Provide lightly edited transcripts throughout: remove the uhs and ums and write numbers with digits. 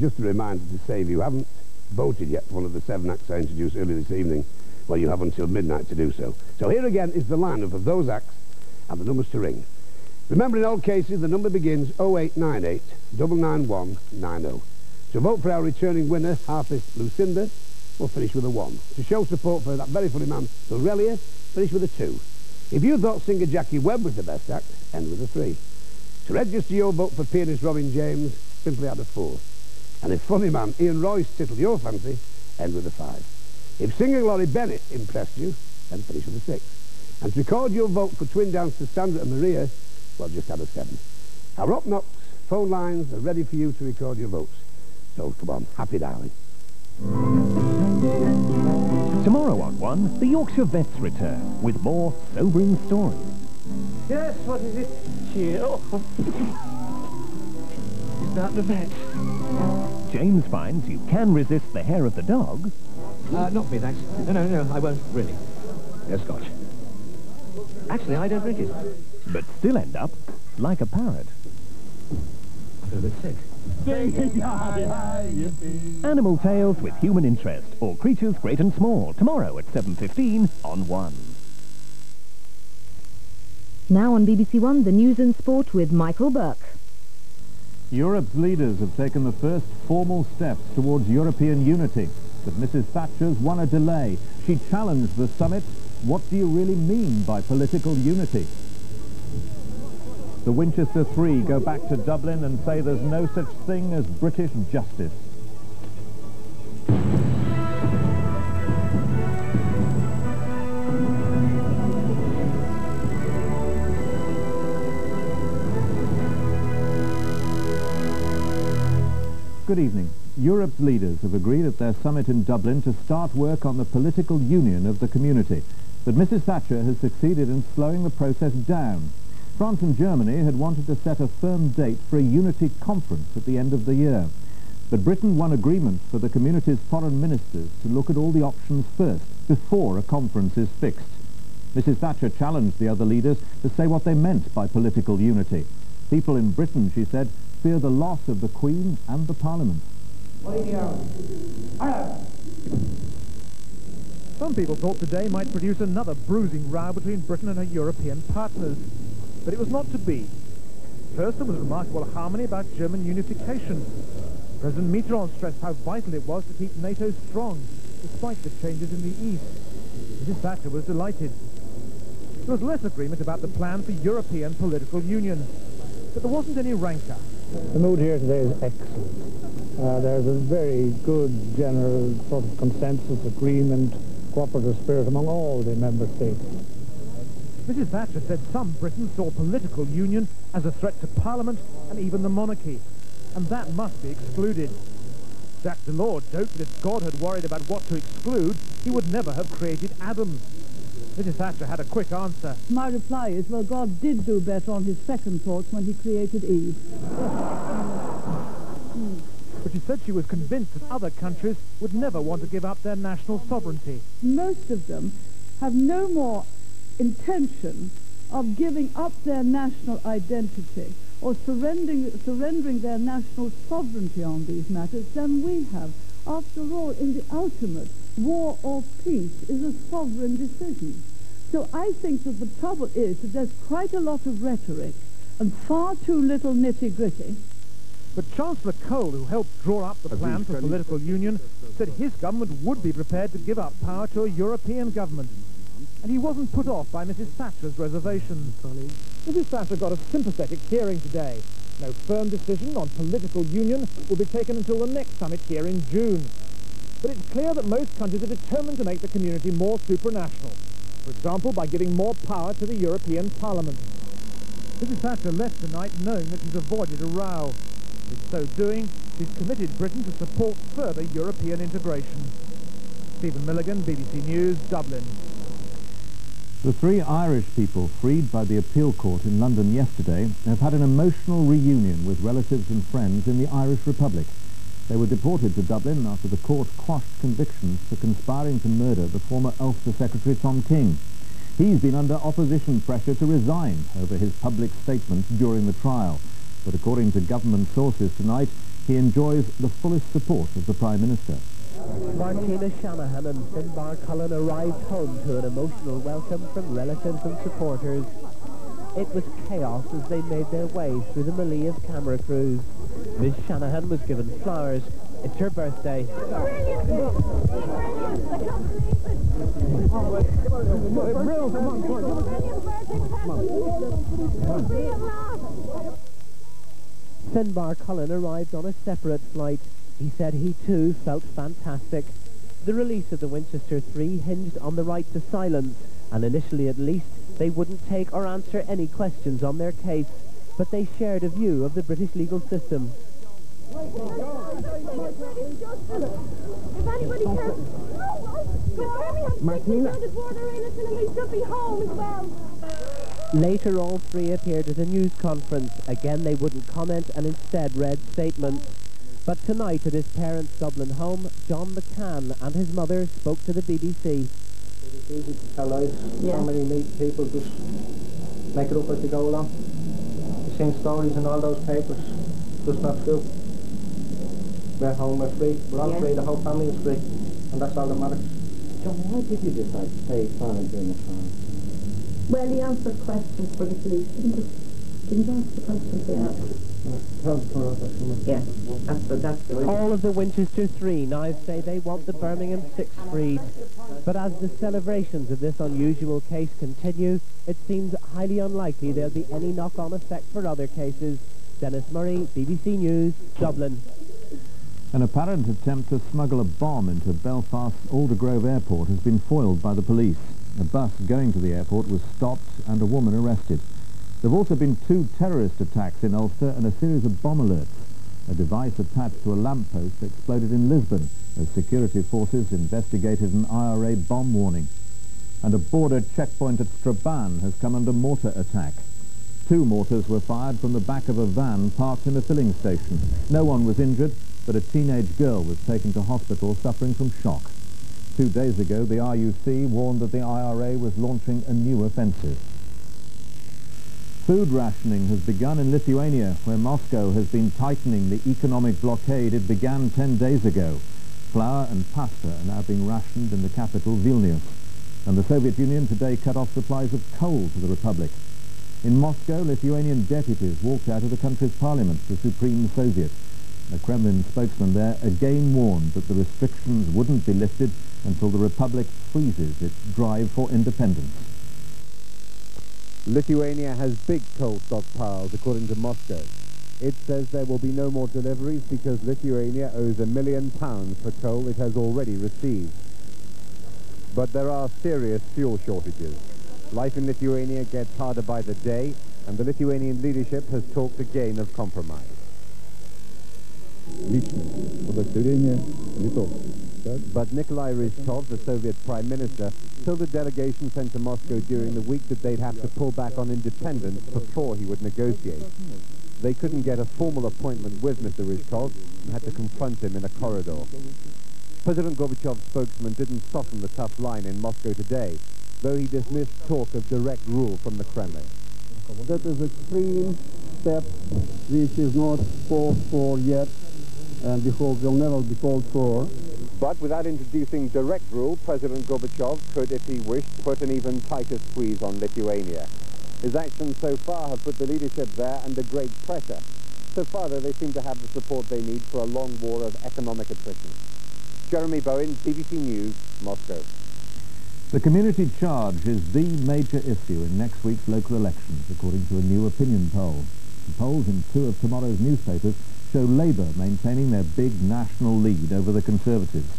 just a reminder to say if you haven't voted yet for one of the 7 acts I introduced earlier this evening, well, you have until midnight to do so. So here again is the lineup of those acts and the numbers to ring. Remember, in all cases, the number begins 0898 991 90. To vote for our returning winner, harpist Lucinda, we'll finish with a 1. To show support for that very funny man, Aurelia, finish with a 2. If you thought singer Jackie Webb was the best act, end with a 3. To register your vote for pianist Robin James, simply add a 4. And if funny man Ian Royce tickled your fancy, end with a 5. If singer Laurie Bennett impressed you, then finish with a 6. And to record your vote for twin dancers Sandra and Maria, well, just add a 7. Our Up Knocks phone lines are ready for you to record your votes. So come on, happy dialing. Tomorrow on 1, the Yorkshire Vets return with more sobering stories. Yes, what is it? Chill. Is that the vet? James finds you can resist the hair of the dog. Not me, thanks. No, I won't, really. No scotch. Actually, I don't drink it. But still end up like a parrot. I feel a bit sick. Animal Tales with human interest, or creatures great and small, tomorrow at 7:15 on 1. Now on BBC1, the news and sport with Michael Buerk. Europe's leaders have taken the first formal steps towards European unity. But Mrs. Thatcher's won a delay. She challenged the summit. What do you really mean by political unity? The Winchester Three go back to Dublin and say there's no such thing as British justice. Good evening. Europe's leaders have agreed at their summit in Dublin to start work on the political union of the community. But Mrs. Thatcher has succeeded in slowing the process down. France and Germany had wanted to set a firm date for a unity conference at the end of the year. But Britain won agreement for the community's foreign ministers to look at all the options first, before a conference is fixed. Mrs. Thatcher challenged the other leaders to say what they meant by political unity. People in Britain, she said, fear the loss of the Queen and the Parliament. Some people thought today might produce another bruising row between Britain and her European partners. But it was not to be. First, there was remarkable harmony about German unification. President Mitterrand stressed how vital it was to keep NATO strong, despite the changes in the East. Mrs. Thatcher was delighted. There was less agreement about the plan for European political union. But there wasn't any rancour. The mood here today is excellent. There's a very good general sort of consensus, agreement, cooperative spirit among all the member states. Mrs. Thatcher said some Britons saw political union as a threat to Parliament and even the monarchy, and that must be excluded. Jacques Delors joked that if God had worried about what to exclude, he would never have created Adam. Mrs. Thatcher had a quick answer. My reply is, well, God did do better on his second thoughts when he created Eve. But she said she was convinced that other countries would never want to give up their national sovereignty. Most of them have no more intention of giving up their national identity or surrendering their national sovereignty on these matters than we have. After all, in the ultimate, war or peace is a sovereign decision. So I think that the trouble is that there's quite a lot of rhetoric and far too little nitty-gritty. But Chancellor Cole, who helped draw up the plan for political union, said his government would be prepared to give up power to a European government. And he wasn't put off by Mrs. Thatcher's reservations. Mrs. Thatcher got a sympathetic hearing today. No firm decision on political union will be taken until the next summit here in June. But it's clear that most countries are determined to make the community more supranational. For example, by giving more power to the European Parliament. Mrs. Thatcher left tonight knowing that she's avoided a row. In so doing, she's committed Britain to support further European integration. Stephen Milligan, BBC News, Dublin. The 3 Irish people freed by the appeal court in London yesterday have had an emotional reunion with relatives and friends in the Irish Republic. They were deported to Dublin after the court quashed convictions for conspiring to murder the former Ulster Secretary Tom King. He's been under opposition pressure to resign over his public statements during the trial. But according to government sources tonight, he enjoys the fullest support of the Prime Minister. Martina Shanahan and Finbar Cullen arrived home to an emotional welcome from relatives and supporters. It was chaos as they made their way through the melee of camera crews. Miss Shanahan was given flowers. It's her birthday. Finbar Cullen arrived on a separate flight. He said he too felt fantastic. The release of the Winchester Three hinged on the right to silence, and initially at least they wouldn't take or answer any questions on their case, but they shared a view of the British legal system. If anybody Martina. Later, all three appeared at a news conference. Again, they wouldn't comment and instead read statements. But tonight, at his parents' Dublin home, John McCann and his mother spoke to the BBC. It's easy to tell lies. Yeah. So many neat people just make it up as they go along. You've seen stories in all those papers. Just not true. We're home, we're free. We're all free, the whole family is free. And that's all that matters. John, why did you decide to stay silent during the trial? Well, he answered questions for the police, didn't you answer the questions they asked? Yeah, that's the All of the Winchester Three now say they want the Birmingham Six freed. But as the celebrations of this unusual case continue, it seems highly unlikely there'll be any knock-on effect for other cases. Dennis Murray, BBC News, Dublin. An apparent attempt to smuggle a bomb into Belfast's Aldergrove Airport has been foiled by the police. A bus going to the airport was stopped and a woman arrested. There have also been 2 terrorist attacks in Ulster and a series of bomb alerts. A device attached to a lamppost exploded in Lisbon as security forces investigated an IRA bomb warning. And a border checkpoint at Strabane has come under mortar attack. 2 mortars were fired from the back of a van parked in a filling station. No one was injured, but a teenage girl was taken to hospital suffering from shock. 2 days ago, the RUC warned that the IRA was launching a new offensive. Food rationing has begun in Lithuania, where Moscow has been tightening the economic blockade it began 10 days ago. Flour and pasta are now being rationed in the capital, Vilnius. And the Soviet Union today cut off supplies of coal to the Republic. In Moscow, Lithuanian deputies walked out of the country's parliament, the Supreme Soviet. A Kremlin spokesman there again warned that the restrictions wouldn't be lifted until the Republic freezes its drive for independence. Lithuania has big coal stockpiles, according to Moscow. It says there will be no more deliveries because Lithuania owes £1 million for coal it has already received. But there are serious fuel shortages. Life in Lithuania gets harder by the day, and the Lithuanian leadership has talked again of compromise. But Nikolai Ryzhkov, the Soviet Prime Minister, told the delegation sent to Moscow during the week that they'd have to pull back on independence before he would negotiate. They couldn't get a formal appointment with Mr. Ryzhkov and had to confront him in a corridor. President Gorbachev's spokesman didn't soften the tough line in Moscow today, though he dismissed talk of direct rule from the Kremlin. That is an extreme step which is not called for yet, and we hope will never be called for. But without introducing direct rule, President Gorbachev could, if he wished, put an even tighter squeeze on Lithuania. His actions so far have put the leadership there under great pressure. So far, though, they seem to have the support they need for a long war of economic attrition. Jeremy Bowen, BBC News, Moscow. The community charge is the major issue in next week's local elections, according to a new opinion poll. The polls in 2 of tomorrow's newspapers show Labour maintaining their big national lead over the Conservatives.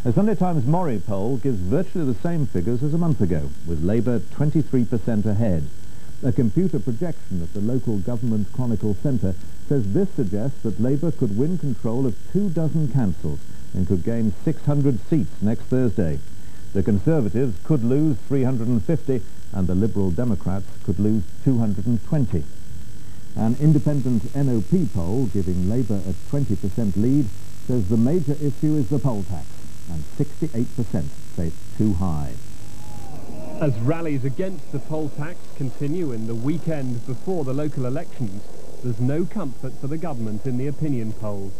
A Sunday Times Mori poll gives virtually the same figures as a month ago, with Labour 23% ahead. A computer projection at the local Government Chronicle Centre says this suggests that Labour could win control of 24 councils and could gain 600 seats next Thursday. The Conservatives could lose 350 and the Liberal Democrats could lose 220. An independent NOP poll giving Labour a 20% lead says the major issue is the poll tax, and 68% say it's too high. As rallies against the poll tax continue in the weekend before the local elections, there's no comfort for the government in the opinion polls.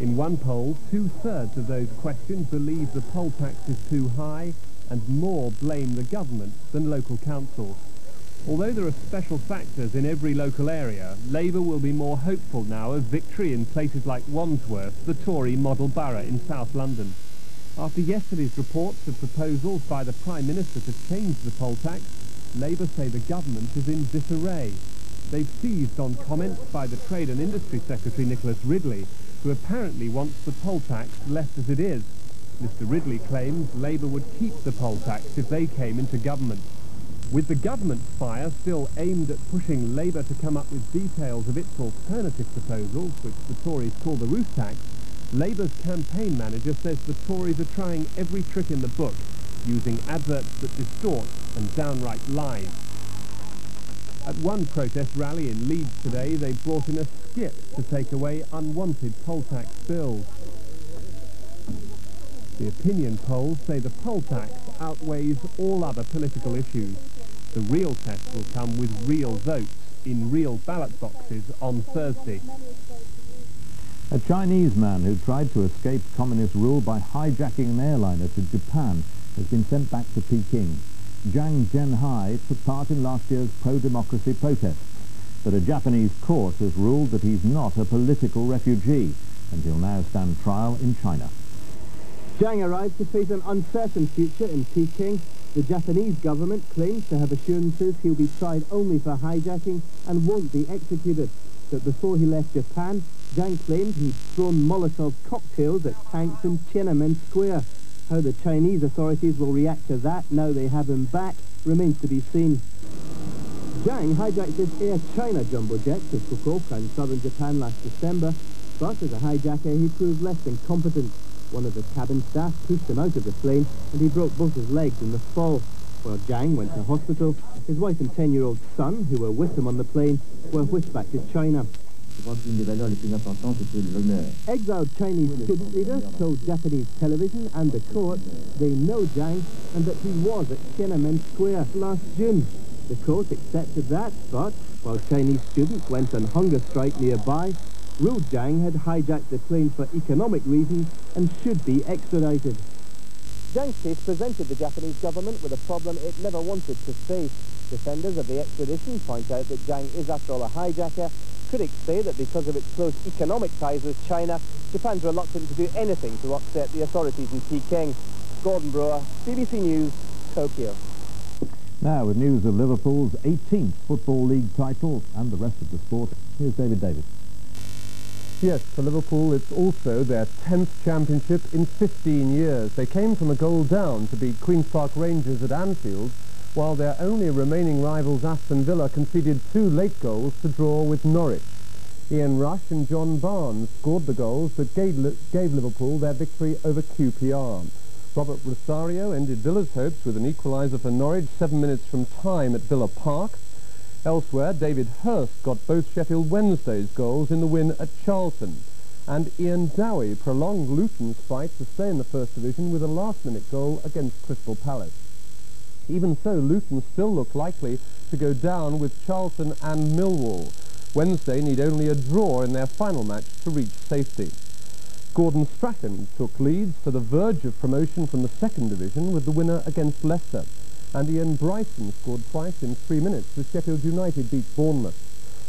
In one poll, 2/3 of those questioned believe the poll tax is too high, and more blame the government than local councils. Although there are special factors in every local area, Labour will be more hopeful now of victory in places like Wandsworth, the Tory model borough in South London. After yesterday's reports of proposals by the Prime Minister to change the poll tax, Labour say the government is in disarray. They've seized on comments by the Trade and Industry Secretary Nicholas Ridley, who apparently wants the poll tax left as it is. Mr Ridley claims Labour would keep the poll tax if they came into government. With the government's fire still aimed at pushing Labour to come up with details of its alternative proposals, which the Tories call the roof tax, Labour's campaign manager says the Tories are trying every trick in the book, using adverts that distort and downright lie. At one protest rally in Leeds today, they brought in a skip to take away unwanted poll tax bills. The opinion polls say the poll tax outweighs all other political issues. The real test will come with real votes in real ballot boxes on Thursday. A Chinese man who tried to escape communist rule by hijacking an airliner to Japan has been sent back to Peking. Zhang Zhenhai took part in last year's pro-democracy protests, but a Japanese court has ruled that he's not a political refugee, and he'll now stand trial in China. Zhang arrived to face an uncertain future in Peking. The Japanese government claims to have assurances he'll be tried only for hijacking and won't be executed. But before he left Japan, Zhang claimed he'd thrown Molotov cocktails at tanks in Tiananmen Square. How the Chinese authorities will react to that now they have him back remains to be seen. Zhang hijacked this Air China jumbo jet to Fukuoka in southern Japan last December, but as a hijacker he proved less than competent. One of the cabin staff pushed him out of the plane and he broke both his legs in the fall. While Zhang went to hospital, his wife and 10-year-old son, who were with him on the plane, were whisked back to China. Exiled Chinese student leaders told Japanese television and the court they know Zhang and that he was at Tiananmen Square last June. The court accepted that, but while Chinese students went on hunger strike nearby, ruled Zhang had hijacked the plane for economic reasons and should be extradited. Zhang's case presented the Japanese government with a problem it never wanted to face. Defenders of the extradition point out that Zhang is after all a hijacker. Critics say that because of its close economic ties with China, Japan's reluctant to do anything to upset the authorities in Peking. Gordon Brewer, BBC News, Tokyo. Now with news of Liverpool's 18th Football League title and the rest of the sport, here's David Davis. Yes, for Liverpool it's also their 10th championship in 15 years. They came from a goal down to beat Queen's Park Rangers at Anfield, while their only remaining rivals Aston Villa conceded 2 late goals to draw with Norwich. Ian Rush and John Barnes scored the goals that gave Liverpool their victory over QPR. Robert Rosario ended Villa's hopes with an equaliser for Norwich 7 minutes from time at Villa Park. Elsewhere, David Hurst got both Sheffield Wednesday's goals in the win at Charlton. And Ian Dowie prolonged Luton's fight to stay in the First Division with a last-minute goal against Crystal Palace. Even so, Luton still look likely to go down with Charlton and Millwall. Wednesday need only a draw in their final match to reach safety. Gordon Strachan took Leeds to the verge of promotion from the Second Division with the winner against Leicester. And Ian Bryson scored twice in 3 minutes as Sheffield United beat Bournemouth.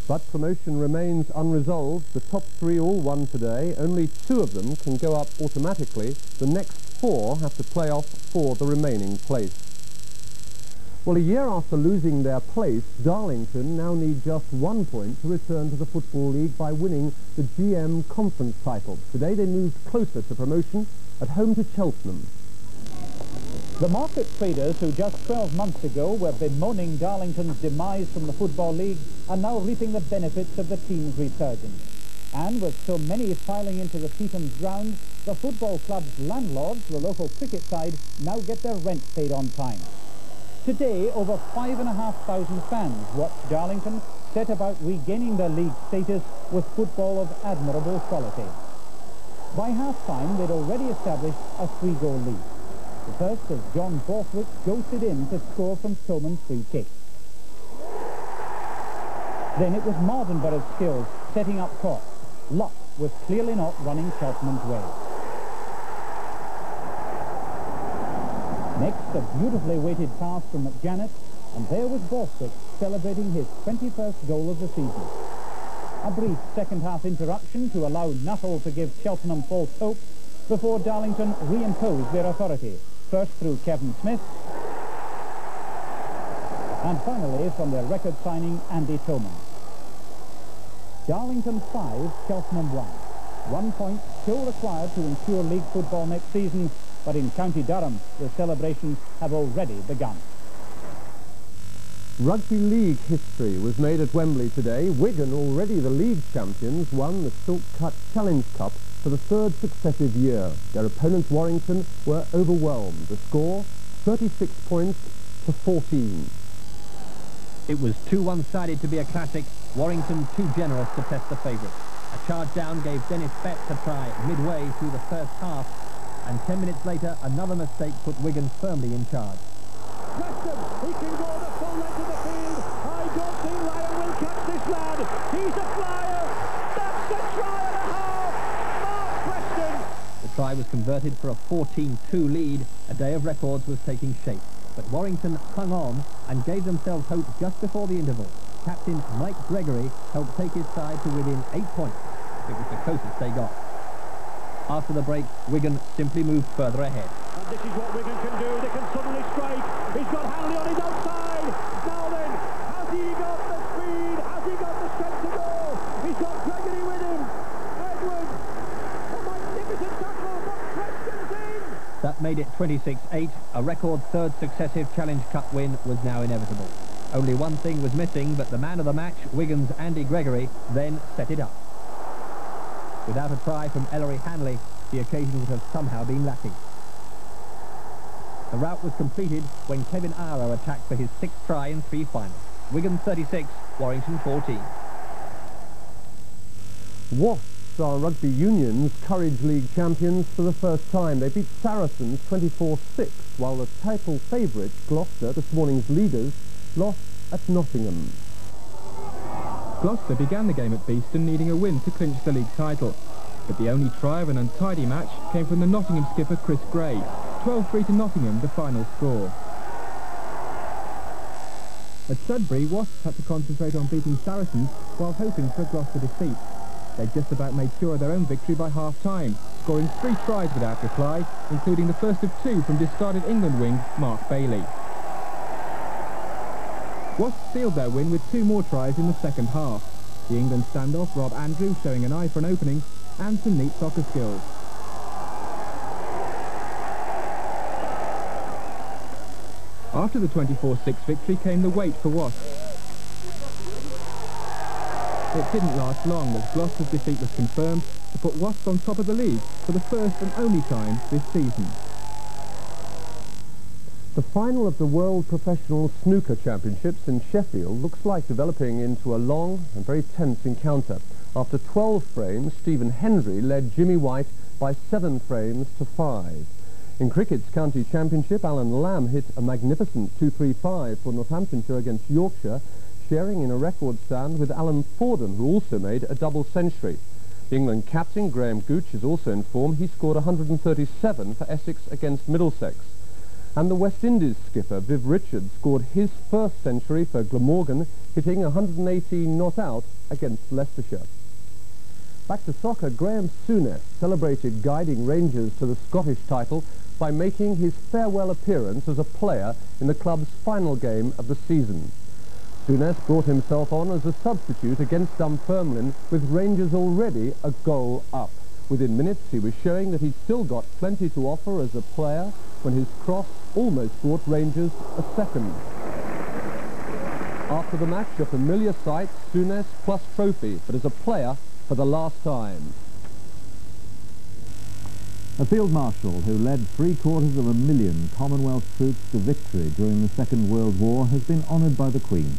But promotion remains unresolved. The top 3 all won today. Only 2 of them can go up automatically. The next 4 have to play off for the remaining place. Well, a year after losing their place, Darlington now need just 1 point to return to the Football League by winning the GM Conference title. Today they moved closer to promotion at home to Cheltenham. The market traders who just 12 months ago were bemoaning Darlington's demise from the Football League are now reaping the benefits of the team's resurgence. And with so many filing into the Peatham's ground, the football club's landlords, the local cricket side, now get their rent paid on time. Today, over 5,500 fans watched Darlington set about regaining their league status with football of admirable quality. By half-time, they'd already established a 3-goal lead. The first as John Borthwick ghosted in to score from Toman's free kick. Then it was Mardenborough's skills setting up Cork. Lott was clearly not running Cheltenham's way. Next, a beautifully weighted pass from McJanet, and there was Borthwick celebrating his 21st goal of the season. A brief second-half interruption to allow Nuttall to give Cheltenham false hope before Darlington reimposed their authority, first through Kevin Smith, and finally from their record signing Andy Toman. Darlington 5, Cheltenham 1. 1 point still required to ensure league football next season, but in County Durham the celebrations have already begun. Rugby League history was made at Wembley today. Wigan, already the league champions, won the Silk Cut Challenge Cup for the third successive year. Their opponents, Warrington, were overwhelmed. The score, 36 points to 14. It was too one-sided to be a classic. Warrington too generous to test the favourites. A charge down gave Dennis Betts a try midway through the first half, and 10 minutes later another mistake put Wigan firmly in charge. Preston, he can go the full length of the field. I don't think Ryan will catch this lad. He's a flyer. That's a try and a half. Mark Preston. The try was converted for a 14-2 lead. A day of records was taking shape. But Warrington hung on and gave themselves hope just before the interval. Captain Mike Gregory helped take his side to within 8 points. It was the closest they got. After the break, Wigan simply moved further ahead. And this is what Wigan can do. They can suddenly strike. He's got Hanley on his outside. Now then, has he got the speed? Has he got the strength to go? He's got Gregory with him. Edwards. A magnificent tackle, but Preston's in. That made it 26-8. A record third successive Challenge Cup win was now inevitable. Only one thing was missing, but the man of the match, Wigan's Andy Gregory, then set it up. Without a try from Ellery Hanley, the occasion would have somehow been lacking. The rout was completed when Kevin Arrow attacked for his 6th try in 3 finals. Wigan 36, Warrington 14. Wasps are Rugby Union's Courage League champions for the first time. They beat Saracens 24-6, while the title favourites, Gloucester, this morning's leaders, lost at Nottingham. Gloucester began the game at Beeston needing a win to clinch the league title, but the only try of an untidy match came from the Nottingham skipper Chris Gray. 12-3 to Nottingham, the final score. At Sudbury, Wasps had to concentrate on beating Saracens while hoping for a Gloucester defeat. They just about made sure of their own victory by half-time, scoring 3 tries without reply, including the first of 2 from discarded England wing Mark Bailey. Wasps sealed their win with 2 more tries in the second half. The England standoff, Rob Andrew showing an eye for an opening, and some neat soccer skills. After the 24-6 victory came the wait for Wasps. It didn't last long as Gloucester's defeat was confirmed to put Wasps on top of the league for the first and only time this season. The final of the World Professional Snooker Championships in Sheffield looks like developing into a long and very tense encounter. After 12 frames, Stephen Hendry led Jimmy White by 7 frames to 5. In cricket's county championship, Alan Lamb hit a magnificent 2-3-5 for Northamptonshire against Yorkshire, sharing in a record stand with Alan Forden, who also made a double century. The England captain, Graham Gooch, is also in form. He scored 137 for Essex against Middlesex. And the West Indies skipper, Viv Richards, scored his first century for Glamorgan, hitting 118 not out against Leicestershire. Back to soccer, Graham Souness celebrated guiding Rangers to the Scottish title by making his farewell appearance as a player in the club's final game of the season. Souness brought himself on as a substitute against Dunfermline, with Rangers already a goal up. Within minutes, he was showing that he'd still got plenty to offer as a player when his cross almost brought Rangers a second. After the match, a familiar sight, Souness plus trophy, but as a player for the last time. A Field Marshal who led 750,000 Commonwealth troops to victory during the Second World War has been honoured by the Queen.